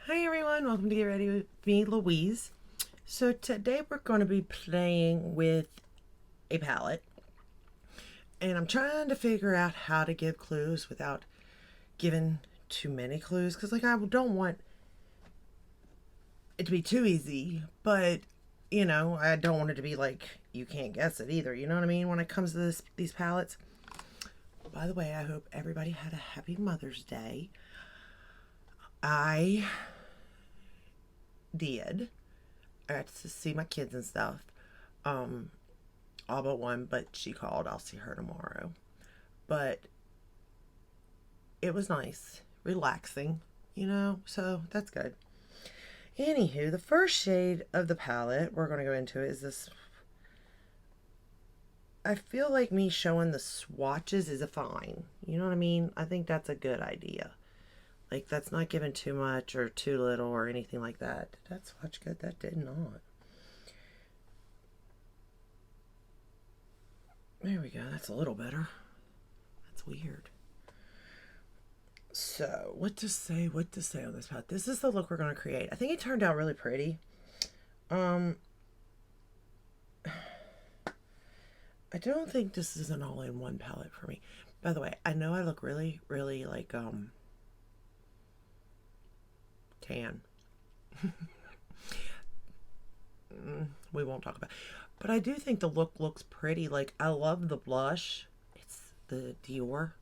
Hi everyone, welcome to Get Ready with me, Louise. So today we're going to be playing with a palette, and I'm trying to figure out how to give clues without giving too many clues, because I don't want it to be too easy, but I don't want it to be like you can't guess it either. You know what I mean? When it comes to these palettes. By the way, I hope everybody had a happy Mother's Day. I did. I got to see my kids and stuff. Um, all but one, but she called. I'll see her tomorrow. But it was nice, relaxing, so that's good. Anywho, the first shade of the palette we're going to go into is this. I feel like me showing the swatches is a fine. You know what I mean? I think that's a good idea. Like, that's not giving too much or too little or anything like that. Did that swatch good? That did not. There we go. That's a little better. That's weird. So, what to say on this palette? This is the look we're going to create. I think it turned out really pretty. Um, I don't think this is an all-in-one palette for me. By the way, I know I look really, really like, tan. We won't talk about it. But I do think the look looks pretty. Like, I love the blush. It's the Dior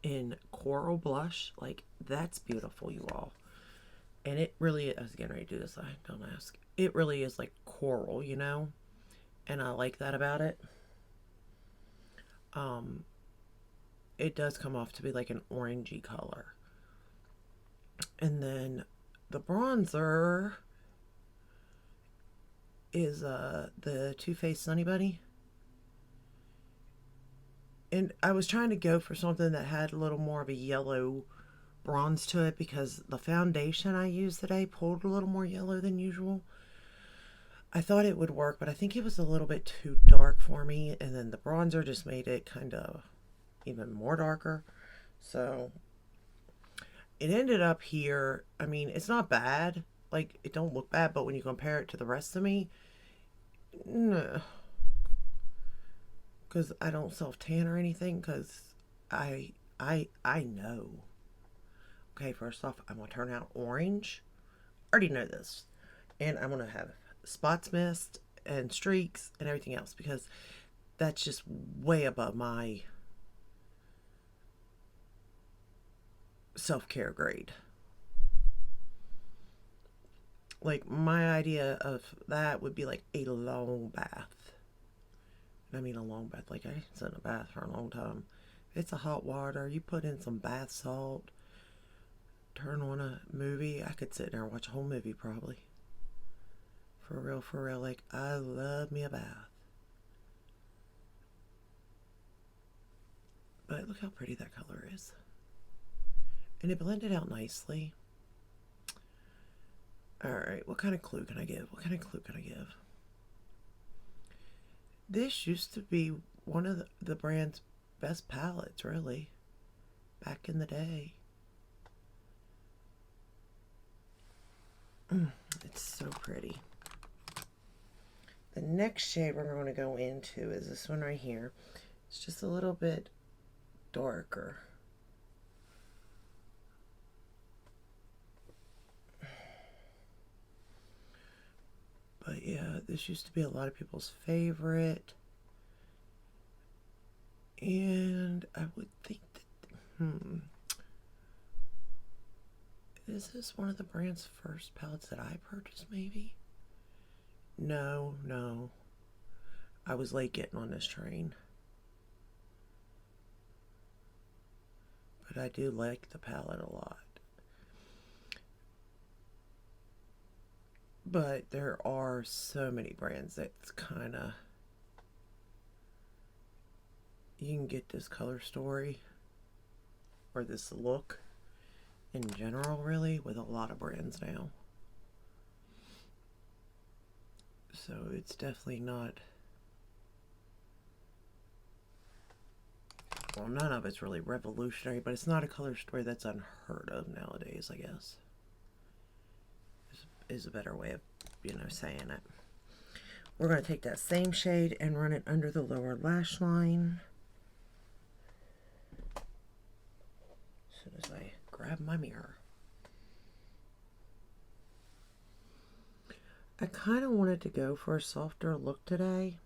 in Coral Blush. Like, that's beautiful, you all. And it really, I was getting ready to do this. I don't ask. It really is like coral, and I like that about it. Um, it does come off to be like an orangey color. And then the bronzer is the Too Faced Sunny Bunny. And I was trying to go for something that had a little more of a yellow bronze to it because the foundation I used today pulled a little more yellow than usual. I thought it would work, but I think it was a little bit too dark for me, and then the bronzer just made it kind of even more darker. So it ended up here. I mean, it's not bad. Like, it don't look bad, but when you compare it to the rest of me, no, because I don't self tan or anything. Because I know. Okay, first off, I'm gonna turn out orange. I already know this, and I'm gonna have spots mist and streaks and everything else because that's just way above my self care grade. Like, my idea of that would be like a long bath. I mean, a long bath. Like, I sit in a bath for a long time. It's a hot water. You put in some bath salt, turn on a movie. I could sit there and watch a whole movie probably. For real, for real. Like, I love me a bath. But look how pretty that color is. And it blended out nicely. Alright, what kind of clue can I give? What kind of clue can I give? This used to be one of the brand's best palettes, really, back in the day. It's so pretty. The next shade we're going to go into is this one right here. It's just a little bit darker. But yeah, this used to be a lot of people's favorite. And I would think that, is this one of the brand's first palettes that I purchased, maybe? No, no. I was late getting on this train. But I do like the palette a lot. But there are so many brands that's kind of, you can get this color story or this look in general, really, with a lot of brands now. So it's definitely not, well, none of it's really revolutionary, but it's not a color story that's unheard of nowadays, I guess. is a better way of, saying it. We're going to take that same shade and run it under the lower lash line. As soon as I grab my mirror. I kind of wanted to go for a softer look today.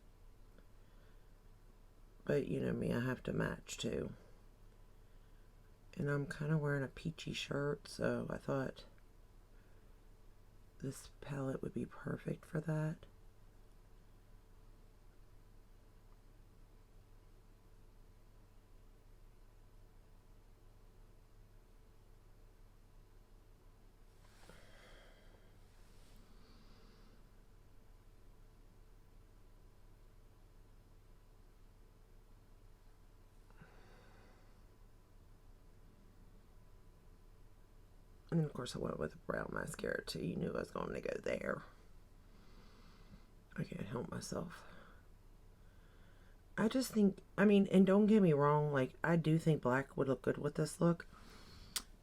But you know me, I have to match too. And I'm kind of wearing a peachy shirt, so I thought this palette would be perfect for that. And of course I went with a brown mascara too. You knew I was going to go there. I can't help myself. I just think, and don't get me wrong, like, I do think black would look good with this look.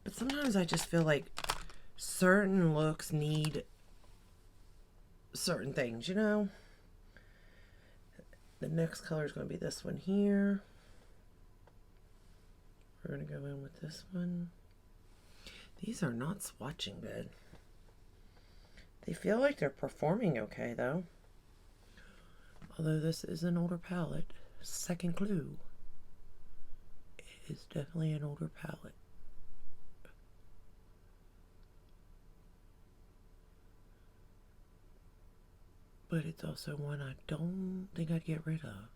But sometimes I just feel like certain looks need certain things, you know? The next color is going to be this one here. We're going to go in with this one. These are not swatching good. They feel like they're performing okay, though. Although this is an older palette. Second clue. It is definitely an older palette. But it's also one I don't think I'd get rid of.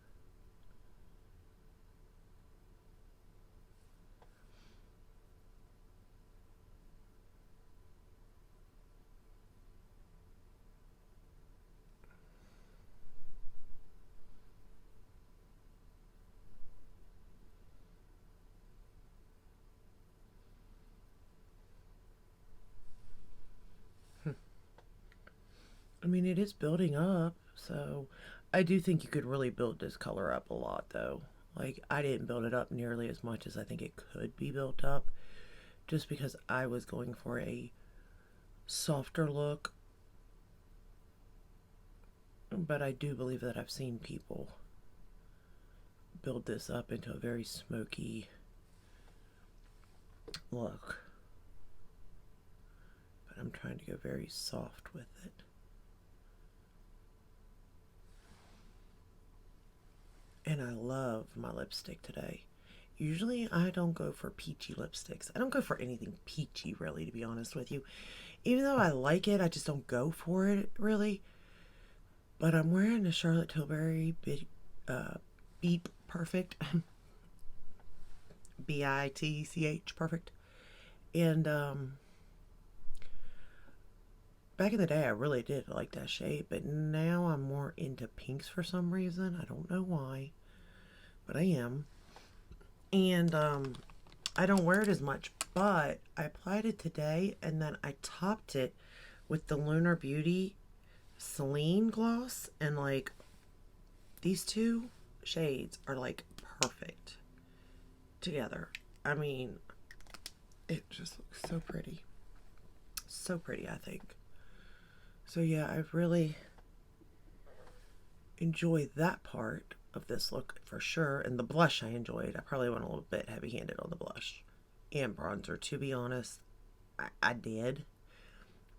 It is building up, so I do think you could really build this color up a lot, though. Like, I didn't build it up nearly as much as I think it could be built up, just because I was going for a softer look. But I do believe that I've seen people build this up into a very smoky look. But I'm trying to go very soft with it. And I love my lipstick today. Usually I don't go for peachy lipsticks. I don't go for anything peachy, really, to be honest with you. Even though I like it, I just don't go for it, really. But I'm wearing a Charlotte Tilbury Beep Perfect. B-I-T-C-H Perfect. And back in the day, I really did like that shade. But now I'm more into pinks for some reason. I don't know why. But I am. And I don't wear it as much, but I applied it today and then I topped it with the Lunar Beauty Celine gloss, and like these two shades are like perfect together. It just looks so pretty. So pretty, I think. So yeah, I've really enjoyed that part of this look for sure. And the blush I enjoyed. I probably went a little bit heavy-handed on the blush and bronzer, to be honest. I did.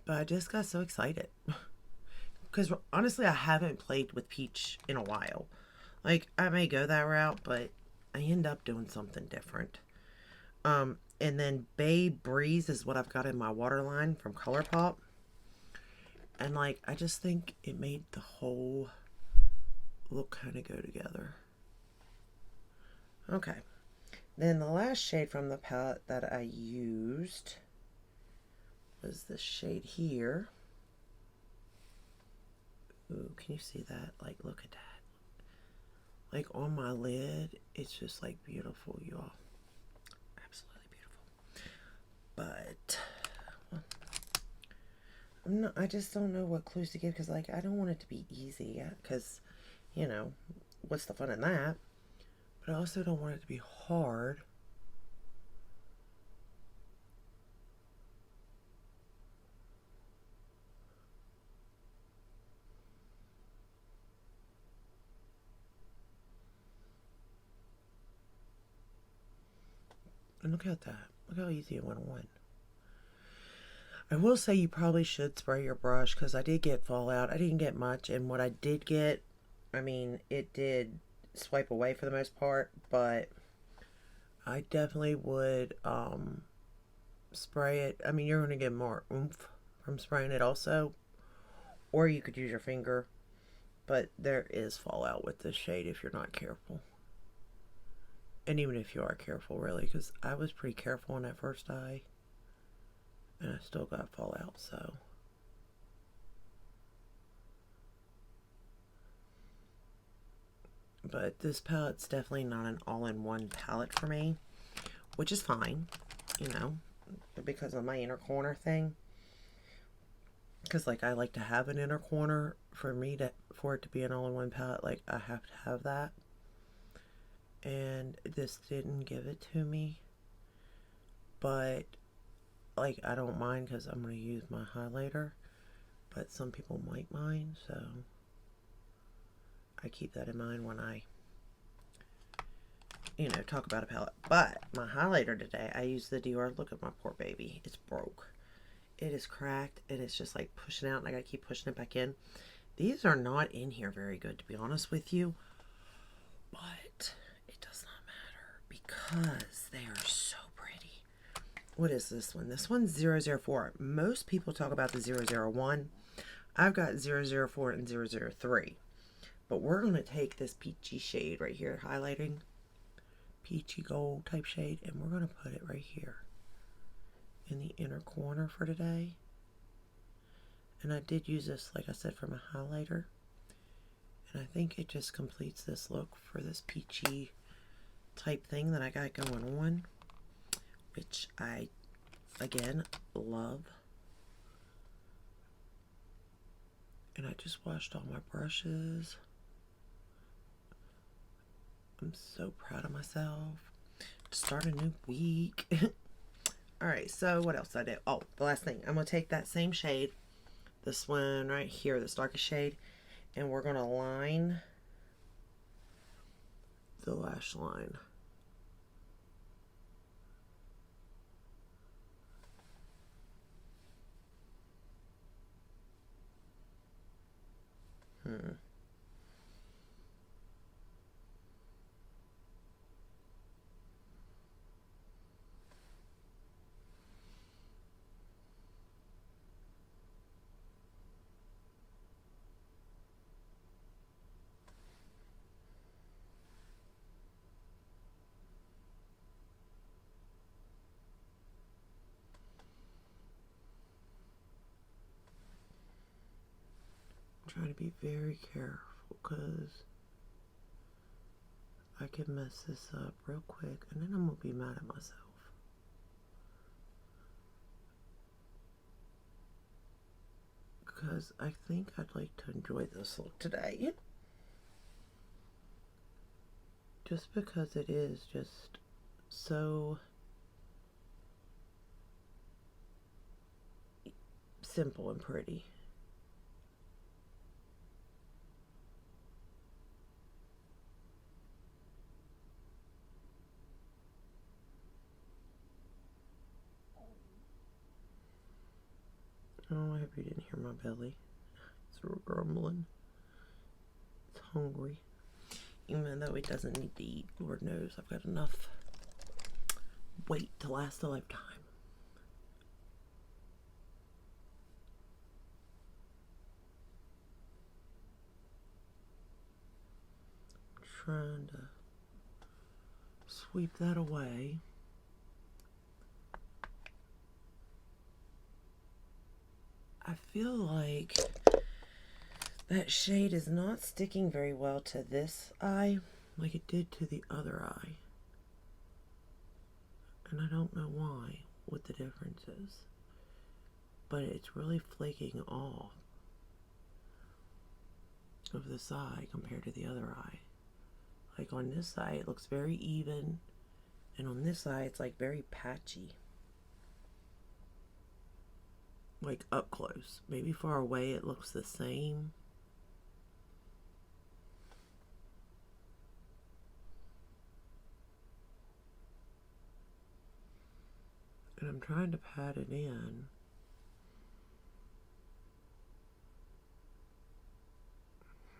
But I just got so excited. Because honestly, I haven't played with peach in a while. Like, I may go that route, but I end up doing something different. And then Bay Breeze is what I've got in my waterline from ColourPop. And like, I just think it made the whole look kind of go together. Okay. Then the last shade from the palette that I used was this shade here. Ooh, can you see that? Like, look at that. Like, on my lid, it's just, like, beautiful, y'all. Absolutely beautiful. But, well, I just don't know what clues to give, because, like, I don't want it to be easy, because, you know, what's the fun in that? But I also don't want it to be hard. And look at that. Look how easy it went on. I will say you probably should spray your brush because I did get fallout. I didn't get much, and what I did get, I mean, it did swipe away for the most part, but I definitely would spray it. I mean, you're going to get more oomph from spraying it also, or you could use your finger, but there is fallout with this shade if you're not careful. And even if you are careful, really, because I was pretty careful on that first eye, and I still got fallout, so. But this palette's definitely not an all-in-one palette for me, which is fine, you know, because of my inner corner thing. Because, like, I like to have an inner corner. For it to be an all-in-one palette, like, I have to have that. And this didn't give it to me. But, like, I don't mind because I'm going to use my highlighter. But some people might mind, so I keep that in mind when I, you know, talk about a palette. But my highlighter today, I used the Dior. Look at my poor baby. It's broke. It is cracked, and it's just, like, pushing out, and I gotta keep pushing it back in. These are not in here very good, to be honest with you. But it does not matter because they are so pretty. What is this one? This one's 004. Most people talk about the 001. I've got 004 and 003. But we're going to take this peachy shade right here, highlighting. Peachy gold type shade. And we're going to put it right here in the inner corner for today. And I did use this, like I said, for my highlighter. And I think it just completes this look for this peachy type thing that I got going on, which I, again, love. And I just washed all my brushes. I'm so proud of myself. Start a new week. Alright, so what else did I do? Oh, the last thing. I'm going to take that same shade, this one right here, this darkest shade, and we're going to line the lash line. Trying to be very careful because I could mess this up real quick and then I'm going to be mad at myself. Because I think I'd like to enjoy this look today. Just because it is just so simple and pretty. Oh, I hope you didn't hear my belly. It's grumbling. It's hungry. Even though it doesn't need to eat, Lord knows I've got enough weight to last a lifetime. Trying to sweep that away. I feel like that shade is not sticking very well to this eye like it did to the other eye. And I don't know why, what the difference is. But it's really flaking off of this eye compared to the other eye. Like on this eye it looks very even, and on this eye it's like very patchy. Like up close. Maybe far away it looks the same. trying to pat it in.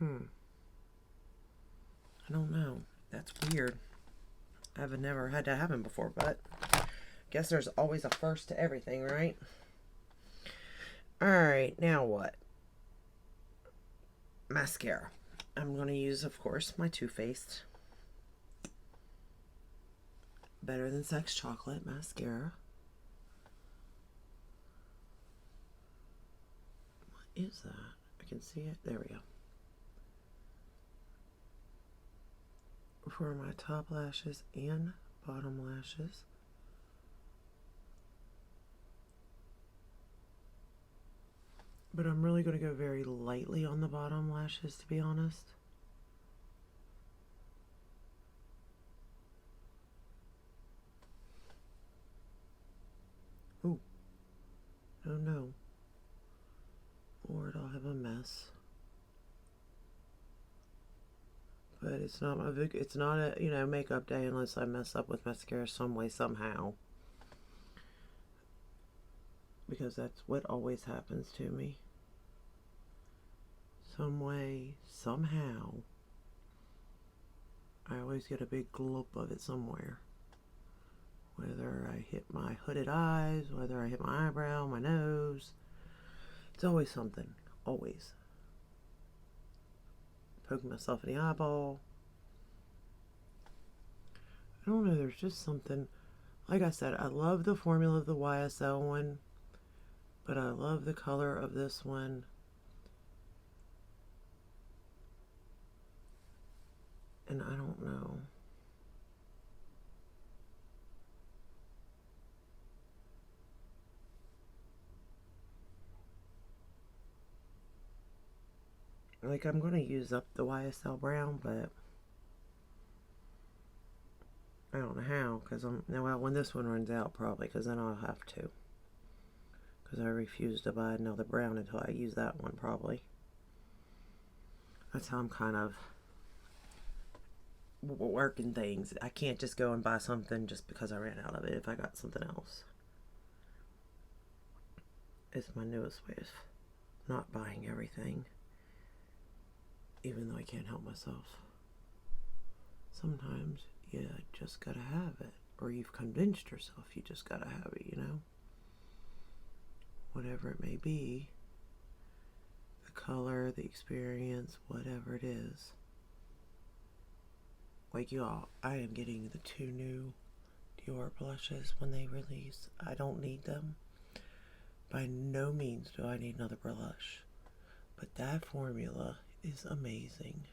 I don't know. That's weird. I've never had that happen before, but I guess there's always a first to everything, right? Alright, now what? Mascara. I'm going to use, of course, my Too Faced Better Than Sex Chocolate Mascara. What is that? I can see it. There we go. For my top lashes and bottom lashes. But I'm really going to go very lightly on the bottom lashes, to be honest. Ooh. Oh no. Lord, I'll have a mess. But it's not a makeup day unless I mess up with mascara some way somehow. Because that's what always happens to me. Some way, somehow, I always get a big glop of it somewhere. Whether I hit my hooded eyes, whether I hit my eyebrow, my nose. It's always something. Always. Poking myself in the eyeball. I don't know, there's just something. Like I said, I love the formula of the YSL one, but I love the color of this one. And I don't know. Like, I'm going to use up the YSL brown, but I don't know how, because well, when this one runs out, probably, because then I'll have to. Because I refuse to buy another brown until I use that one, probably. That's how I'm kind of working things. I can't just go and buy something just because I ran out of it if I got something else. It's my newest way of not buying everything, even though I can't help myself. Sometimes you just gotta have it, or you've convinced yourself you just gotta have it, you know? Whatever it may be, the color, the experience, whatever it is. Like y'all, I am getting the 2 new Dior blushes when they release. I don't need them. By no means do I need another blush. But that formula is amazing.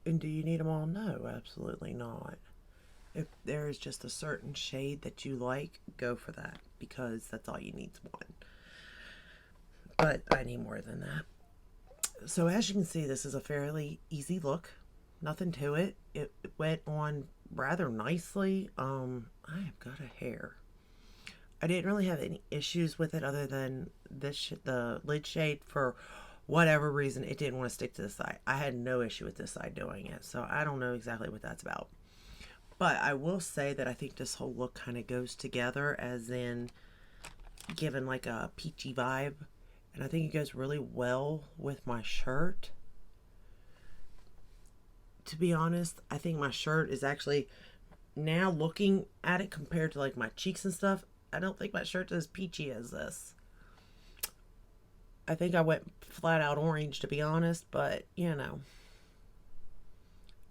And do you need them all? No, absolutely not. If there is just a certain shade that you like, go for that, because that's all you need is one. But I need more than that. So as you can see, this is a fairly easy look. Nothing to it. It went on rather nicely. I have got a hair. I didn't really have any issues with it other than the lid shade. For whatever reason, it didn't want to stick to the side. I had no issue with this side doing it, so I don't know exactly what that's about. But I will say that I think this whole look kind of goes together, as in giving like a peachy vibe. And I think it goes really well with my shirt. To be honest, I think my shirt is actually, now looking at it compared to like my cheeks and stuff, I don't think my shirt's as peachy as this. I think I went flat out orange, to be honest, but you know,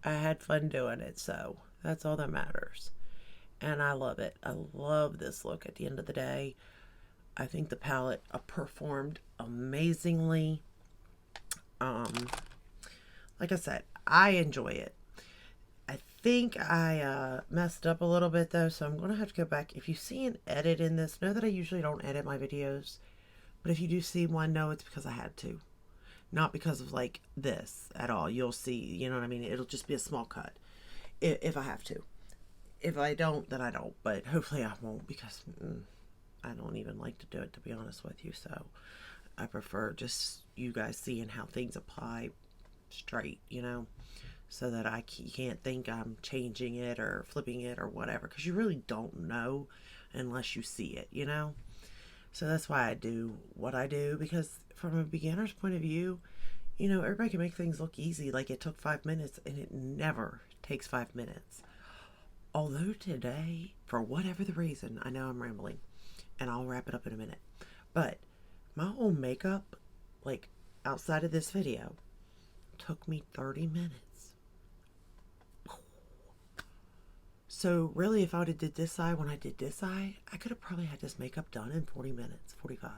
I had fun doing it, so that's all that matters. And I love it. I love this look at the end of the day. I think the palette performed amazingly. Like I said, I enjoy it. I think I messed up a little bit though, so I'm going to have to go back. If you see an edit in this, know that I usually don't edit my videos. But if you do see one, know it's because I had to. Not because of like this at all. You'll see, you know what I mean? It'll just be a small cut if I have to. If I don't, then I don't. But hopefully I won't, because I don't even like to do it, to be honest with you. So I prefer just you guys seeing how things apply straight, you know. so that you can't think I'm changing it or flipping it or whatever, because you really don't know unless you see it, you know? So that's why I do what I do, because from a beginner's point of view, you know, everybody can make things look easy, like it took 5 minutes, and it never takes 5 minutes. Although today, for whatever the reason, I know I'm rambling, and I'll wrap it up in a minute, but my whole makeup, like outside of this video, took me 30 minutes. So really, if I would have did this eye when I did this eye, I could have probably had this makeup done in 40 minutes, 45.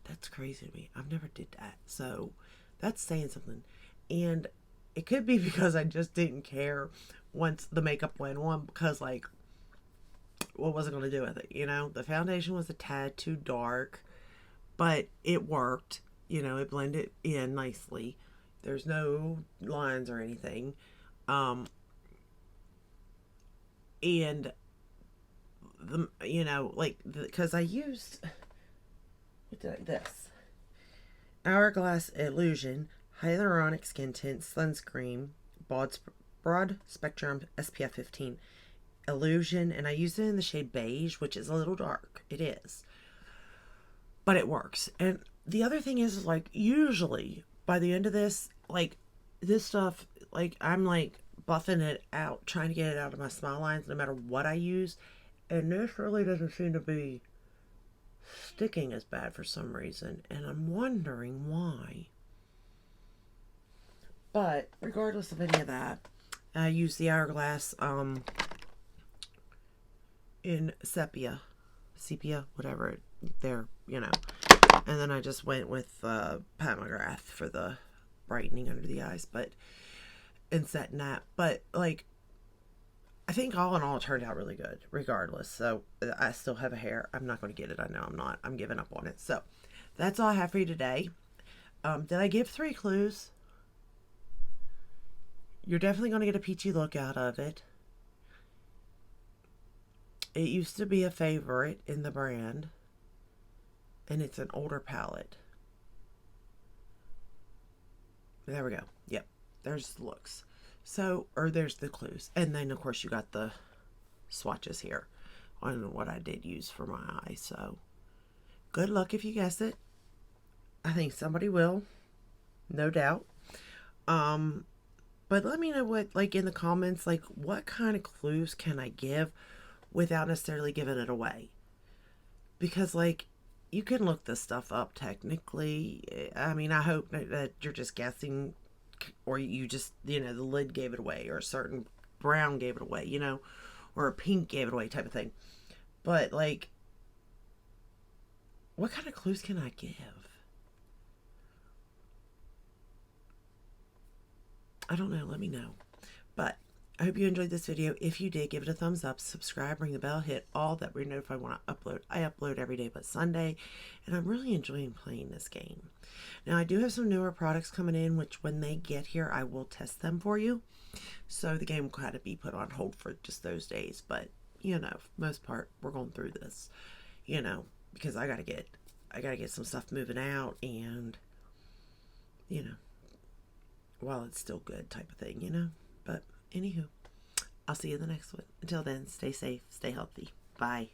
That's crazy to me. I've never did that. So that's saying something. And it could be because I just didn't care once the makeup went on, because like, what was I going to do with it? You know, the foundation was a tad too dark, but it worked. You know, it blended in nicely. There's no lines or anything. And the, you know, like, because I used, what did I, this Hourglass Illusion Hyaluronic Skin Tint Sunscreen Broad Spectrum SPF 15 Illusion, and I used it in the shade beige, which is a little dark. It is, but it works. And the other thing is like, usually by the end of this, like, this stuff, like, I'm like buffing it out, trying to get it out of my smile lines no matter what I use, and this really doesn't seem to be sticking as bad for some reason, and I'm wondering why. But regardless of any of that, I use the Hourglass in sepia, whatever they're, you know. And then I just went with Pat McGrath for the brightening under the eyes, but and setting that. But like, I think all in all, it turned out really good, regardless. So I still have a hair. I'm not going to get it. I know I'm not. I'm giving up on it. So that's all I have for you today. Did I give 3 clues? You're definitely going to get a peachy look out of it. It used to be a favorite in the brand, and it's an older palette. There we go. Yep, there's the looks. So, or there's the clues. And then, of course, you got the swatches here on what I did use for my eye. So, good luck if you guess it. I think somebody will, no doubt. But let me know what, like, in the comments, like, what kind of clues can I give without necessarily giving it away? Because, like, you can look this stuff up technically. I mean, I hope that you're just guessing, or you just, you know, the lid gave it away, or a certain brown gave it away, you know, or a pink gave it away type of thing. But, like, what kind of clues can I give? I don't know. Let me know. But I hope you enjoyed this video. If you did, give it a thumbs up, subscribe, ring the bell, hit all that we're notified when I upload. I upload every day but Sunday, and I'm really enjoying playing this game. Now, I do have some newer products coming in, which when they get here, I will test them for you. So the game will kind of be put on hold for just those days. But, you know, for the most part, we're going through this, you know, because I gotta get some stuff moving out, and, you know, while it's still good type of thing, you know. But anywho, I'll see you in the next one. Until then, stay safe, stay healthy. Bye.